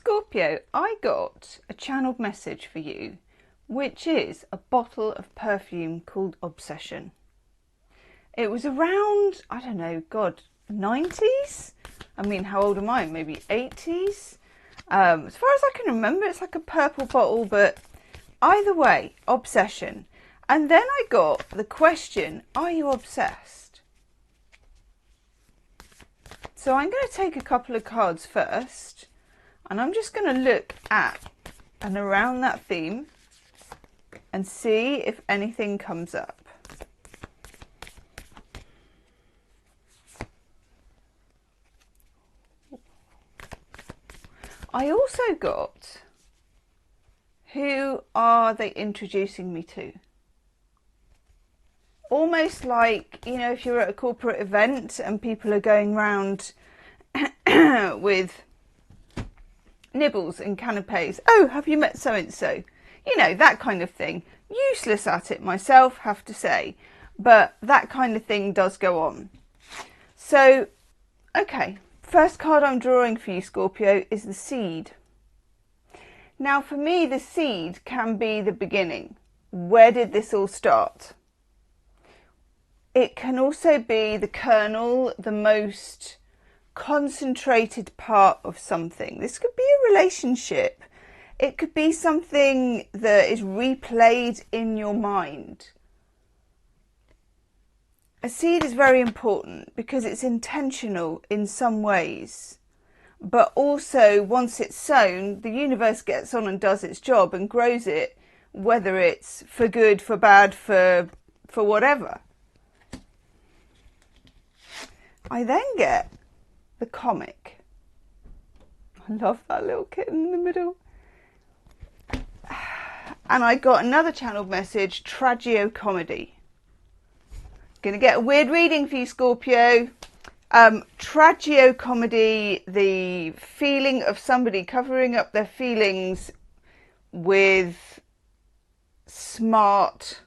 Scorpio, I got a channeled message for you, which is a bottle of perfume called Obsession. It was around, I don't know, God, 90s? I mean, how old am I? Maybe 80s? As far as I can remember, it's like a purple bottle, but either way, Obsession. And then I got the question, are you obsessed? So I'm going to take a couple of cards first, and I'm just going to look at and around that theme and see if anything comes up. I also got, who are they introducing me to? Almost like, you know, if you're at a corporate event and people are going round with nibbles and canapes. Oh, have you met so-and-so? You know, that kind of thing. Useless at it myself, have to say. But that kind of thing does go on. So, okay. First card I'm drawing for you, Scorpio, is the seed. Now, for me, the seed can be the beginning. Where did this all start? It can also be the kernel, the most concentrated part of something. This could be a relationship. It could be something that is replayed in your mind. A seed is very important because it's intentional in some ways, but also once it's sown, the universe gets on and does its job and grows it, whether it's for good, for bad, for whatever. I then get the comic. I love that little kitten in the middle. And I got another channeled message, tragicomedy. Going to get a weird reading for you, Scorpio. Tragicomedy, the feeling of somebody covering up their feelings with smart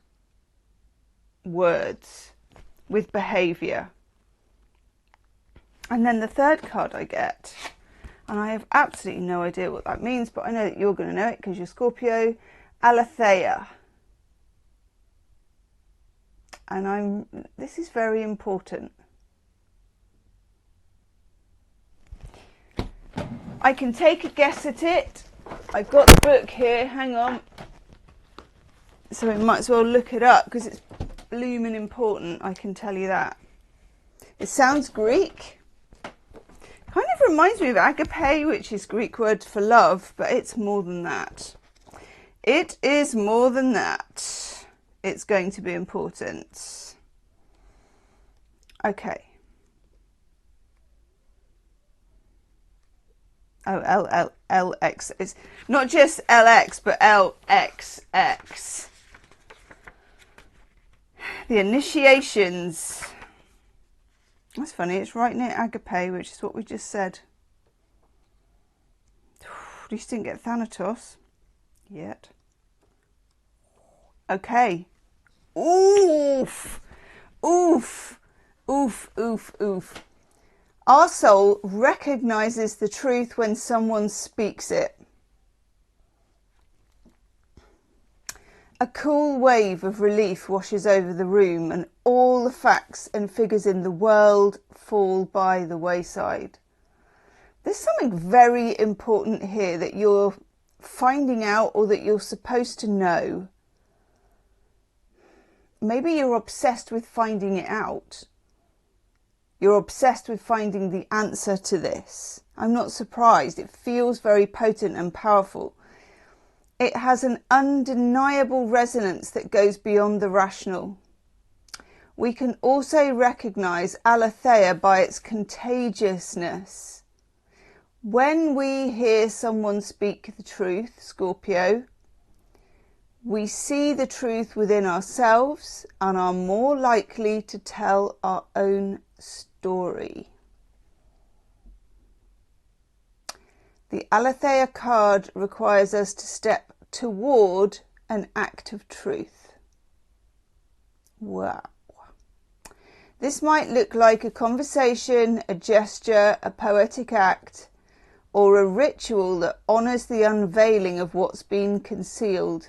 words, with behaviour. And then the third card I get, and I have absolutely no idea what that means, but I know that you're going to know it because you're Scorpio, Aletheia. And this is very important. I can take a guess at it. I've got the book here, hang on. So we might as well look it up because it's blooming important, I can tell you that. It sounds Greek. Kind of reminds me of agape, which is Greek word for love, but it's more than that. It is more than that. It's going to be important. Okay. Oh, LX. It's not just LX, but LXX. The initiations. That's funny. It's right near agape, which is what we just said. At least didn't get Thanatos yet. Okay. Oof. Oof. Oof, oof, oof. Our soul recognizes the truth when someone speaks it. A cool wave of relief washes over the room and all the facts and figures in the world fall by the wayside. There's something very important here that you're finding out or that you're supposed to know. Maybe you're obsessed with finding it out. You're obsessed with finding the answer to this. I'm not surprised. It feels very potent and powerful. It has an undeniable resonance that goes beyond the rational. We can also recognise Aletheia by its contagiousness. When we hear someone speak the truth, Scorpio, we see the truth within ourselves and are more likely to tell our own story. The Aletheia card requires us to step toward an act of truth. Wow. This might look like a conversation, a gesture, a poetic act, or a ritual that honours the unveiling of what's been concealed.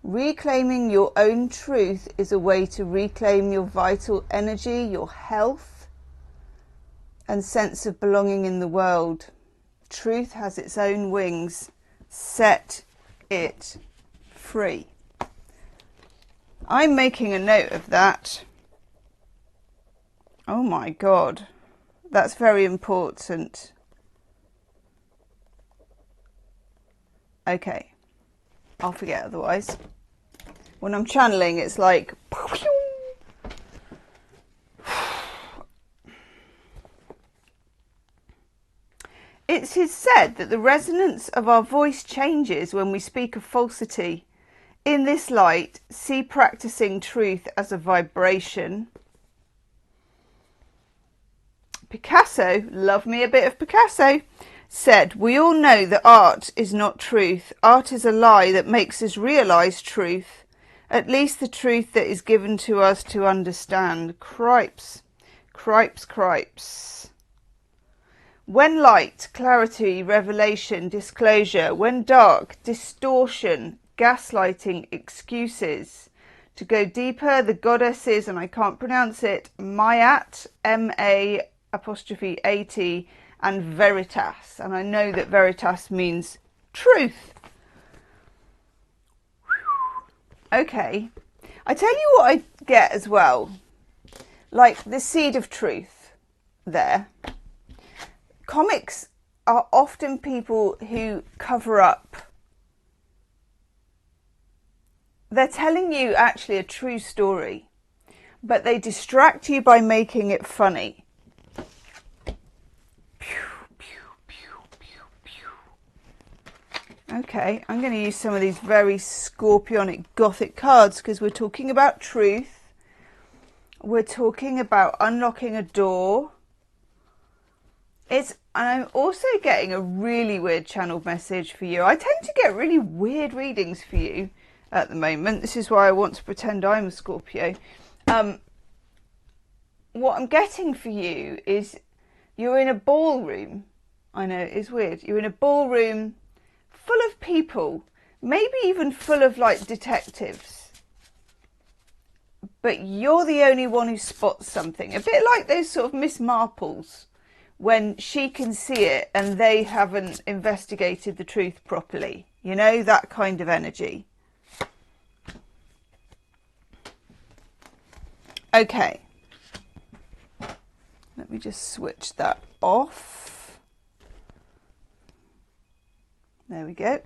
Reclaiming your own truth is a way to reclaim your vital energy, your health, and sense of belonging in the world. Truth has its own wings. Set it free. I'm making a note of that. Oh my God, that's very important. Okay, I'll forget otherwise. When I'm channeling, it's like... It is said that the resonance of our voice changes when we speak of falsity. In this light, see practicing truth as a vibration. Picasso, love me a bit of Picasso, said, "We all know that art is not truth. Art is a lie that makes us realise truth, at least the truth that is given to us to understand." Cripes, cripes, cripes. When light, clarity, revelation, disclosure. When dark, distortion, gaslighting, excuses. To go deeper, the goddesses, and I can't pronounce it, Mayat, M-A''AT, and Veritas. And I know that Veritas means truth. Okay. I tell you what I get as well. Like the seed of truth there. Comics are often people who cover up. They're telling you actually a true story, but they distract you by making it funny. Okay, I'm going to use some of these very scorpionic gothic cards because we're talking about truth. We're talking about unlocking a door. And I'm also getting a really weird channeled message for you. I tend to get really weird readings for you at the moment. This is why I want to pretend I'm a Scorpio. What I'm getting for you is you're in a ballroom. I know, it's weird. You're in a ballroom full of people, maybe even full of like detectives. But you're the only one who spots something. A bit like those sort of Miss Marples, when she can see it and they haven't investigated the truth properly. You know, that kind of energy. Okay. Let me just switch that off. There we go.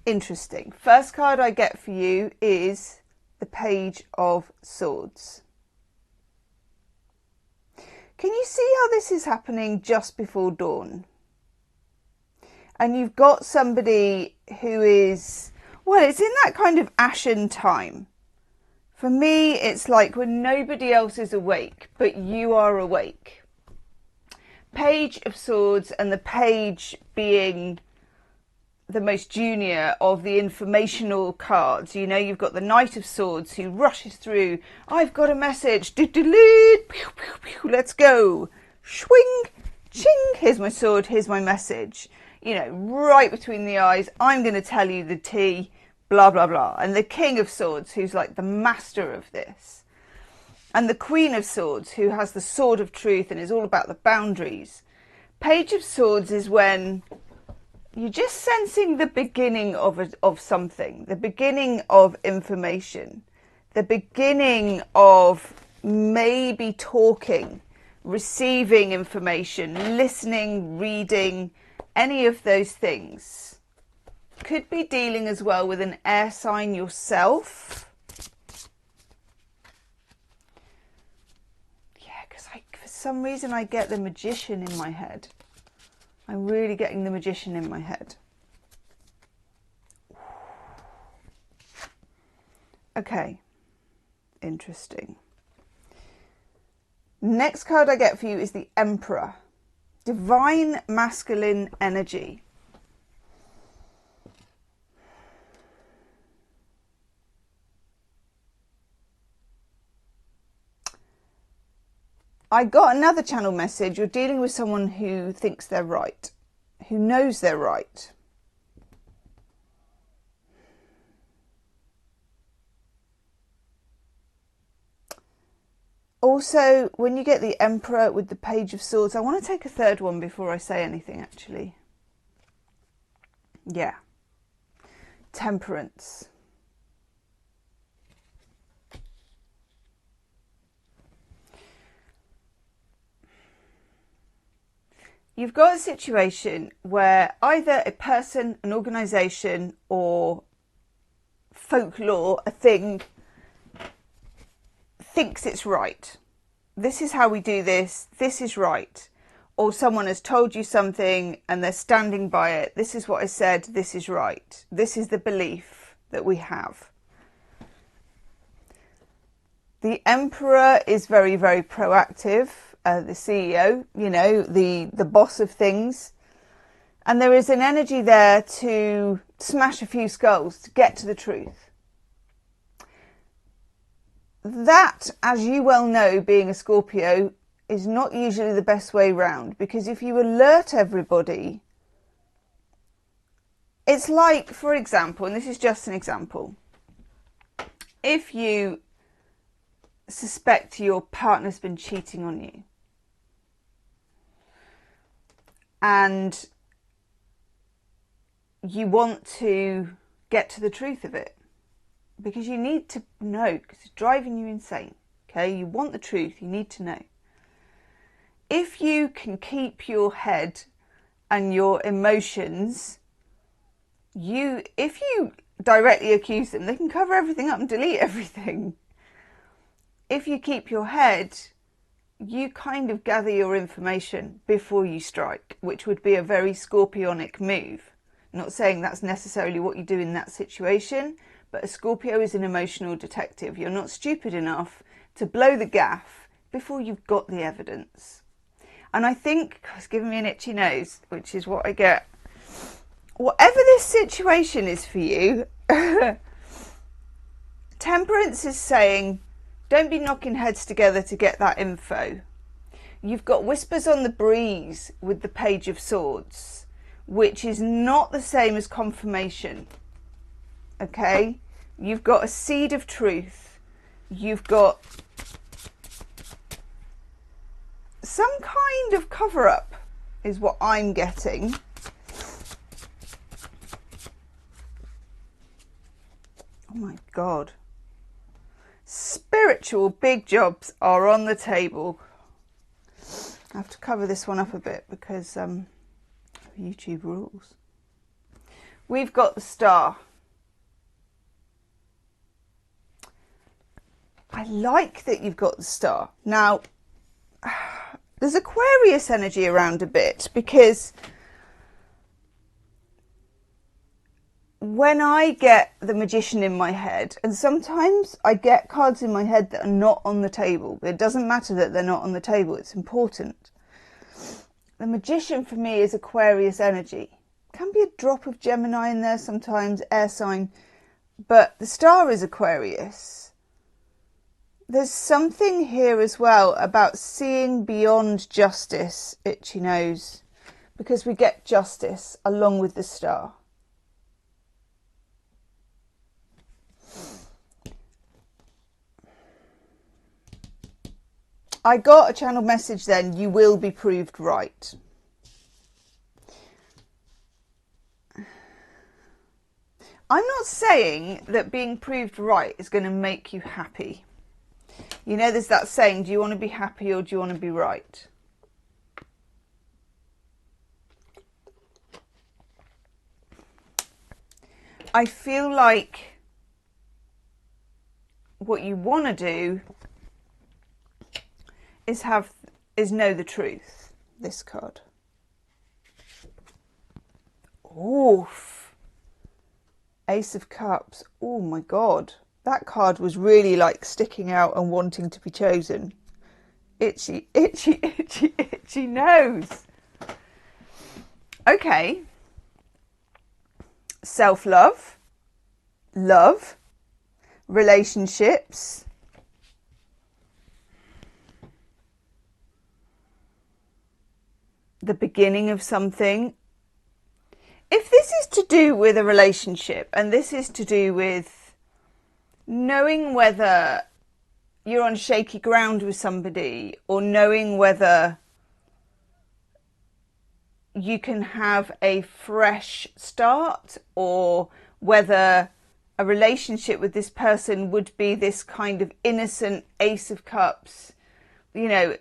Interesting. First card I get for you is the Page of Swords. Can you see how this is happening just before dawn? And you've got somebody who is, well, it's in that kind of ashen time. For me, it's like when nobody else is awake, but you are awake. Page of Swords, and the page being the most junior of the informational cards. You know, you've got the Knight of Swords who rushes through. I've got a message. Let's go. Swing, ching. Here's my sword. Here's my message. You know, right between the eyes. I'm going to tell you the tea. Blah, blah, blah. And the King of Swords, who's like the master of this. And the Queen of Swords, who has the sword of truth and is all about the boundaries. Page of Swords is when you're just sensing the beginning of something, the beginning of information, the beginning of maybe talking, receiving information, listening, reading, any of those things. Could be dealing as well with an air sign yourself. Yeah, because for some reason I get the Magician in my head. I'm really getting the Magician in my head. Okay, interesting. Next card I get for you is the Emperor. Divine masculine energy. I got another channel message. You're dealing with someone who thinks they're right, who knows they're right. Also, when you get the Emperor with the Page of Swords, I want to take a third one before I say anything, actually. Yeah. Temperance. You've got a situation where either a person, an organisation, or folklore, a thing, thinks it's right. This is how we do this. This is right. Or someone has told you something and they're standing by it. This is what I said. This is right. This is the belief that we have. The Emperor is very, very proactive. The CEO, you know, the boss of things. And there is an energy there to smash a few skulls to get to the truth. That, as you well know, being a Scorpio, is not usually the best way round, because if you alert everybody, it's like, for example, and this is just an example, if you suspect your partner's been cheating on you, and you want to get to the truth of it, because you need to know, because it's driving you insane, okay? You want the truth, you need to know. If you can keep your head and your emotions, if you directly accuse them, they can cover everything up and delete everything. If you keep your head, you kind of gather your information before you strike, which would be a very Scorpionic move. I'm not saying that's necessarily what you do in that situation, but a Scorpio is an emotional detective. You're not stupid enough to blow the gaff before you've got the evidence. And I think, it's giving me an itchy nose, which is what I get. Whatever this situation is for you, Temperance is saying, don't be knocking heads together to get that info. You've got Whispers on the Breeze with the Page of Swords, which is not the same as confirmation. Okay? You've got a seed of truth. You've got some kind of cover-up is what I'm getting. Oh my God. Spiritual big jobs are on the table. I have to cover this one up a bit because YouTube rules. We've got the Star. I like that you've got the Star. Now, there's Aquarius energy around a bit, because when I get the Magician in my head, and sometimes I get cards in my head that are not on the table. It doesn't matter that they're not on the table. It's important. The Magician for me is Aquarius energy. Can be a drop of Gemini in there sometimes, air sign. But the Star is Aquarius. There's something here as well about seeing beyond justice, itchy nose, because we get justice along with the Star. I got a channel message then, you will be proved right. I'm not saying that being proved right is going to make you happy. You know, there's that saying, do you want to be happy or do you want to be right? I feel like what you want to do is know the truth. This card. Oof. Ace of Cups. Oh my God. That card was really like sticking out and wanting to be chosen. Itchy, itchy, itchy, itchy nose. Okay. Self-love. Love. Relationships. the beginning of something. If this is to do with a relationship, and this is to do with knowing whether you're on shaky ground with somebody, or knowing whether you can have a fresh start, or whether a relationship with this person would be this kind of innocent Ace of Cups, you know,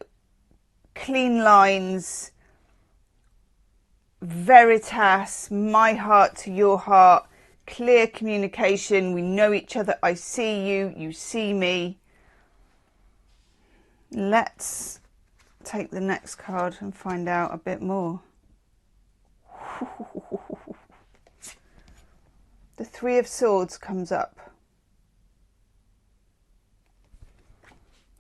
clean lines, veritas, my heart to your heart, clear communication, we know each other, I see you, you see me. Let's take the next card and find out a bit more. The Three of Swords comes up.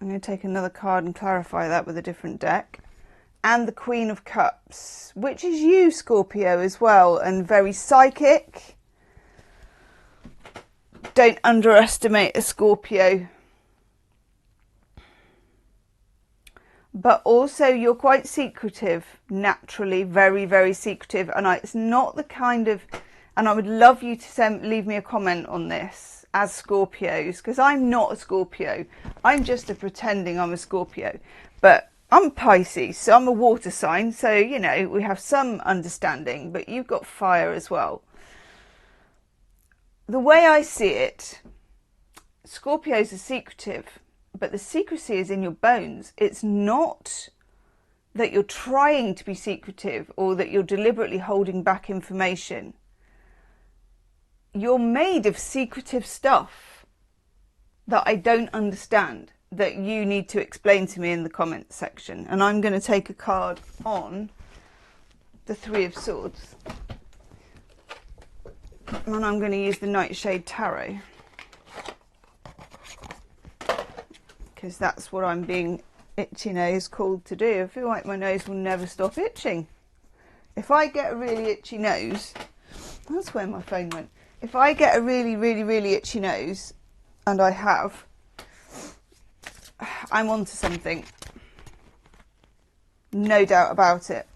I'm going to take another card and clarify that with a different deck. And the Queen of Cups, which is you, Scorpio, as well, and very psychic. Don't underestimate a Scorpio. But also you're quite secretive, naturally, very, very secretive. And it's not the kind of, and I would love you to leave me a comment on this as Scorpios, because I'm not a Scorpio. I'm just pretending I'm a Scorpio. But I'm Pisces, so I'm a water sign. So, you know, we have some understanding, but you've got fire as well. The way I see it, Scorpios are secretive. But the secrecy is in your bones. It's not that you're trying to be secretive or that you're deliberately holding back information. You're made of secretive stuff that I don't understand, that you need to explain to me in the comment section. And I'm going to take a card on the Three of Swords. And I'm going to use the Nightshade Tarot, because that's what I'm being itchy nose called to do. I feel like my nose will never stop itching. If I get a really itchy nose, that's where my phone went. If I get a really, really, really itchy nose, and I have, I'm onto something. No doubt about it.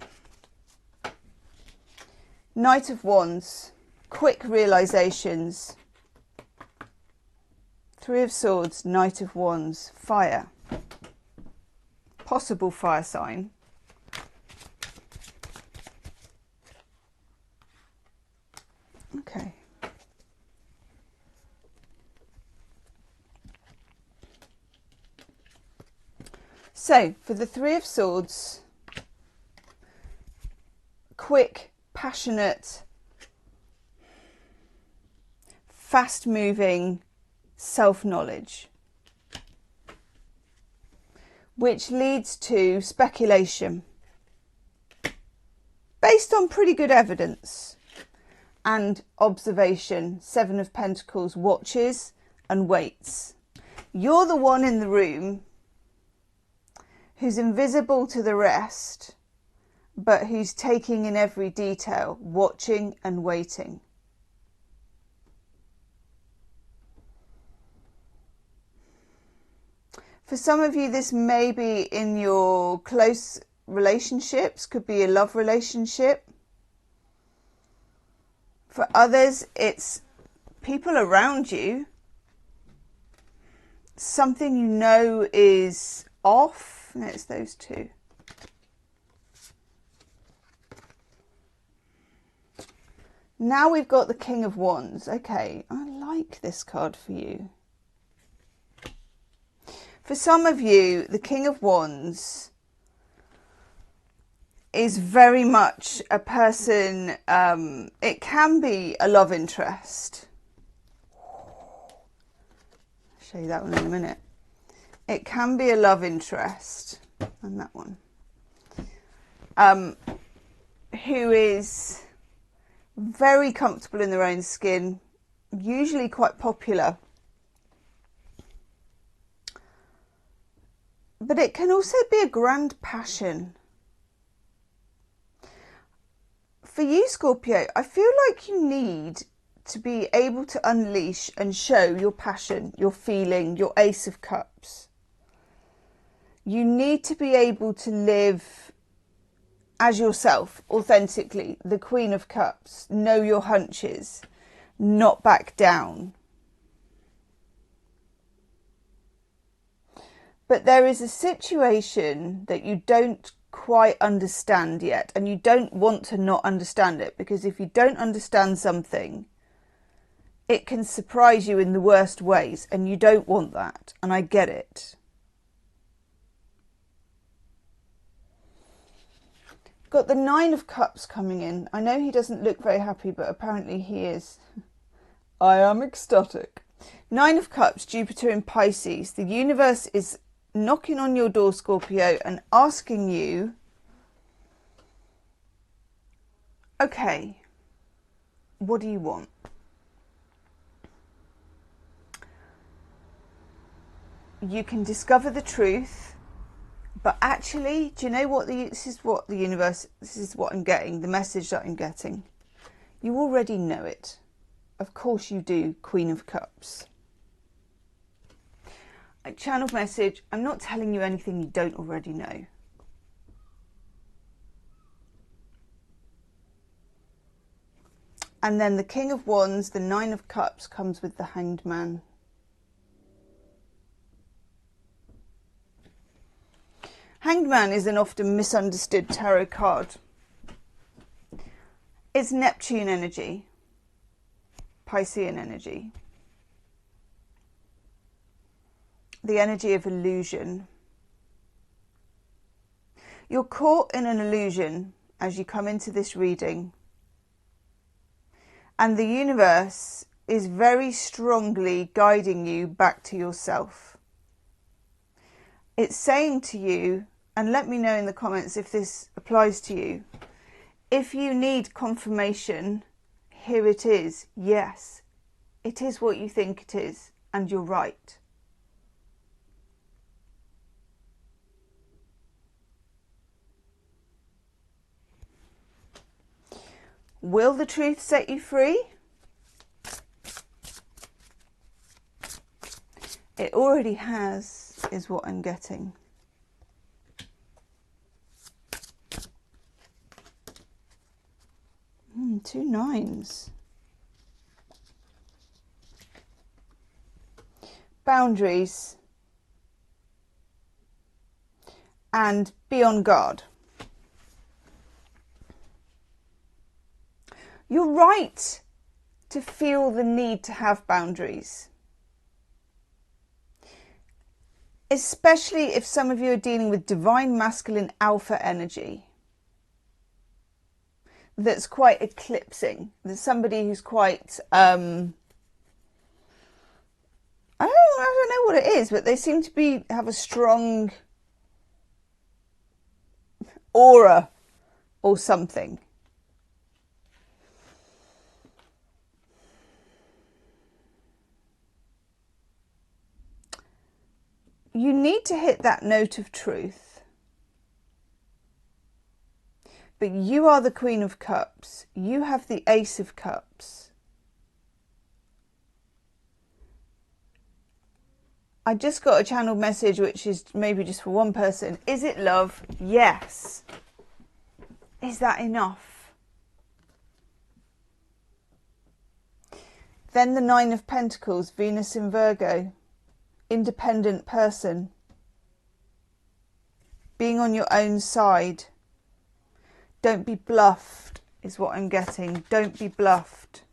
Knight of Wands, quick realizations. Three of Swords, Knight of Wands, fire. Possible fire sign. Okay. So, for the Three of Swords, quick, passionate, fast-moving self-knowledge, which leads to speculation based on pretty good evidence and observation. Seven of Pentacles, watches and waits. You're the one in the room who's invisible to the rest, but who's taking in every detail, watching and waiting. For some of you, this may be in your close relationships, could be a love relationship. For others, it's people around you. Something you know is off. No, it's those two. Now we've got the King of Wands. Okay, I like this card for you. For some of you, the King of Wands is very much a person, it can be a love interest. I'll show you that one in a minute. It can be a love interest, and that one, who is very comfortable in their own skin, usually quite popular. But it can also be a grand passion. For you, Scorpio, I feel like you need to be able to unleash and show your passion, your feeling, your Ace of Cups. You need to be able to live as yourself, authentically, the Queen of Cups. Know your hunches, not back down. But there is a situation that you don't quite understand yet, and you don't want to not understand it, because if you don't understand something, it can surprise you in the worst ways, and you don't want that, and I get it. Got the Nine of Cups coming in. I know he doesn't look very happy, but apparently he is. I am ecstatic. Nine of Cups, Jupiter in Pisces. The universe is knocking on your door, Scorpio, and asking you, okay, what do you want? You can discover the truth. But actually, do you know what this is what the universe, this is what I'm getting, the message that I'm getting. You already know it. Of course you do, Queen of Cups. A channeled message, I'm not telling you anything you don't already know. And then the King of Wands, the Nine of Cups comes with the Hanged Man. Hanged Man is an often misunderstood tarot card. It's Neptune energy, Piscean energy, the energy of illusion. You're caught in an illusion as you come into this reading, and the universe is very strongly guiding you back to yourself. It's saying to you, and let me know in the comments if this applies to you, if you need confirmation, here it is. Yes, it is what you think it is, and you're right. Will the truth set you free? It already has, is what I'm getting. Two nines. Boundaries. And be on guard. You're right to feel the need to have boundaries. Especially if some of you are dealing with divine masculine alpha energy. That's quite eclipsing. There's somebody who's quite, I don't know what it is, but they seem to have a strong aura or something. You need to hit that note of truth. But you are the Queen of Cups. You have the Ace of Cups. I just got a channeled message, which is maybe just for one person. Is it love? Yes. Is that enough? Then the Nine of Pentacles, Venus in Virgo. Independent person. Being on your own side. Don't be bluffed, is what I'm getting. Don't be bluffed.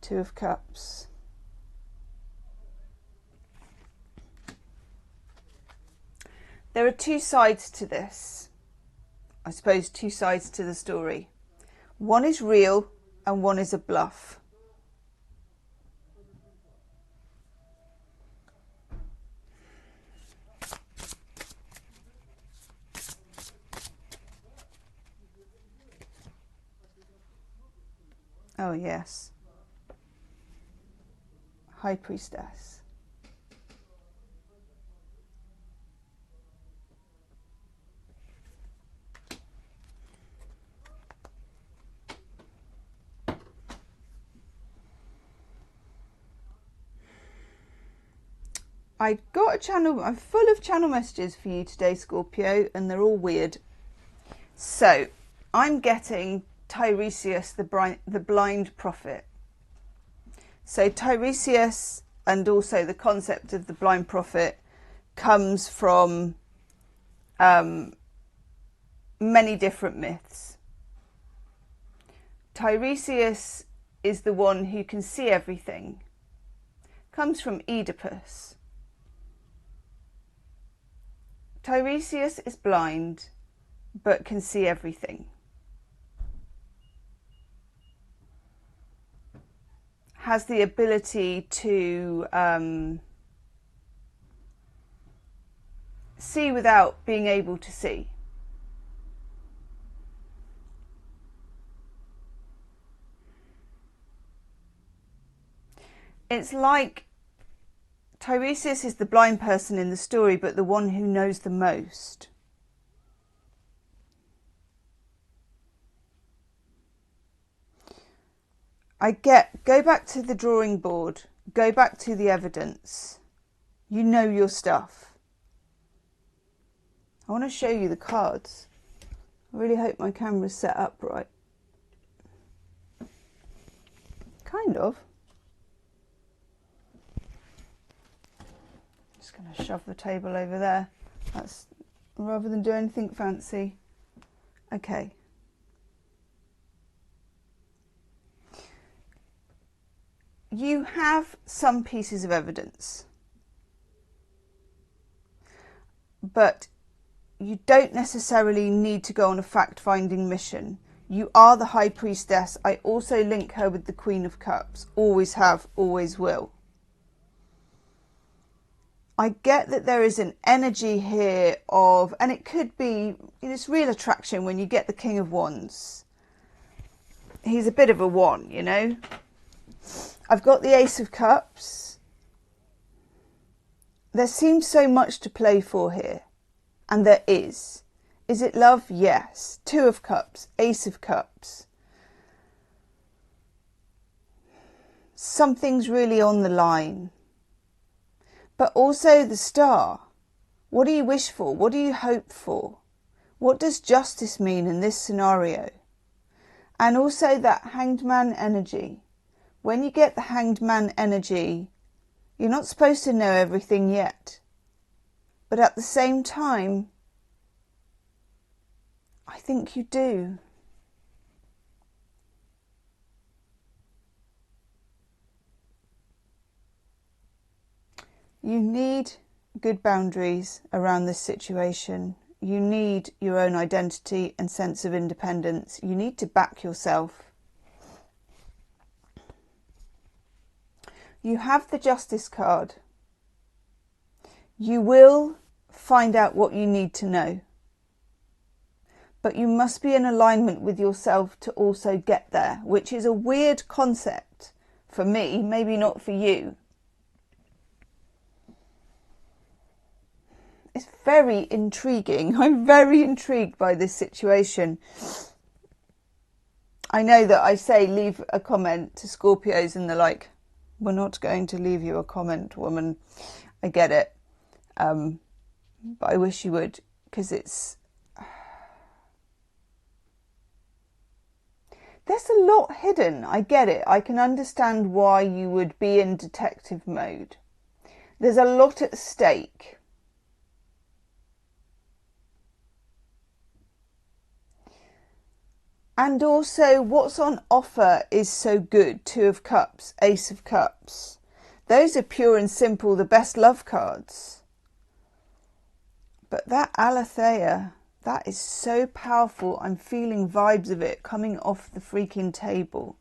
Two of Cups. There are two sides to this. I suppose two sides to the story. One is real and one is a bluff. Oh, yes. High Priestess. I got a channel, I'm full of channel messages for you today, Scorpio, and they're all weird. So, I'm getting Tiresias, the blind prophet. So Tiresias, and also the concept of the blind prophet, comes from many different myths. Tiresias is the one who can see everything. Comes from Oedipus. Tiresias is blind, but can see everything. Has the ability to see without being able to see. It's like Tiresias is the blind person in the story, but the one who knows the most. Go back to the drawing board, go back to the evidence. You know your stuff. I want to show you the cards. I really hope my camera's set up right. Kind of. Just going to shove the table over there. That's rather than do anything fancy. Okay. You have some pieces of evidence, but you don't necessarily need to go on a fact-finding mission. You are the High Priestess. I also link her with the Queen of Cups. Always have, always will. I get that there is an energy here of, and it could be, it's real attraction when you get the King of Wands. He's a bit of a one, you know. I've got the Ace of Cups. There seems so much to play for here. And there is. Is it love? Yes. Two of Cups. Ace of Cups. Something's really on the line. But also the Star. What do you wish for? What do you hope for? What does justice mean in this scenario? And also that Hanged Man energy. When you get the Hanged Man energy, you're not supposed to know everything yet. But at the same time, I think you do. You need good boundaries around this situation. You need your own identity and sense of independence. You need to back yourself. You have the Justice card. You will find out what you need to know. But you must be in alignment with yourself to also get there, which is a weird concept for me, maybe not for you. It's very intriguing. I'm very intrigued by this situation. I know that I say leave a comment to Scorpios and they're like, we're not going to leave you a comment, woman. I get it. But I wish you would, because it's... There's a lot hidden. I get it. I can understand why you would be in detective mode. There's a lot at stake. And also, what's on offer is so good. Two of Cups, Ace of Cups. Those are pure and simple, the best love cards. But that Aletheia, that is so powerful. I'm feeling vibes of it coming off the freaking table.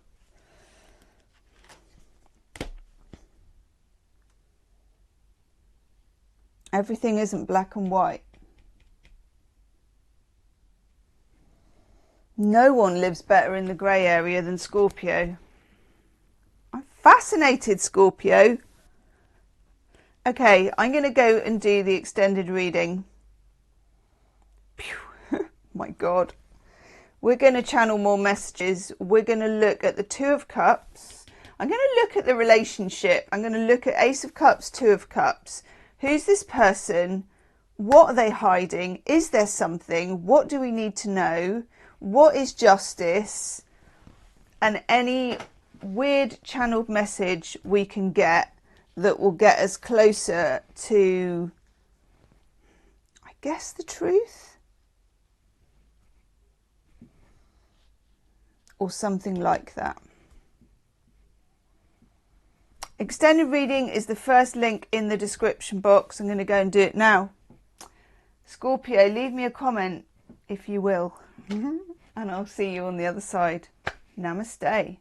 Everything isn't black and white. No one lives better in the grey area than Scorpio. I'm fascinated, Scorpio. Okay, I'm going to go and do the extended reading. Phew. My God. We're going to channel more messages. We're going to look at the Two of Cups. I'm going to look at the relationship. I'm going to look at Ace of Cups, Two of Cups. Who's this person? What are they hiding? Is there something? What do we need to know? What is justice? And any weird channeled message we can get that will get us closer to, I guess, the truth, or something like that. Extended reading is the first link in the description box. I'm going to go and do it now. Scorpio, leave me a comment if you will, and I'll see you on the other side. Namaste.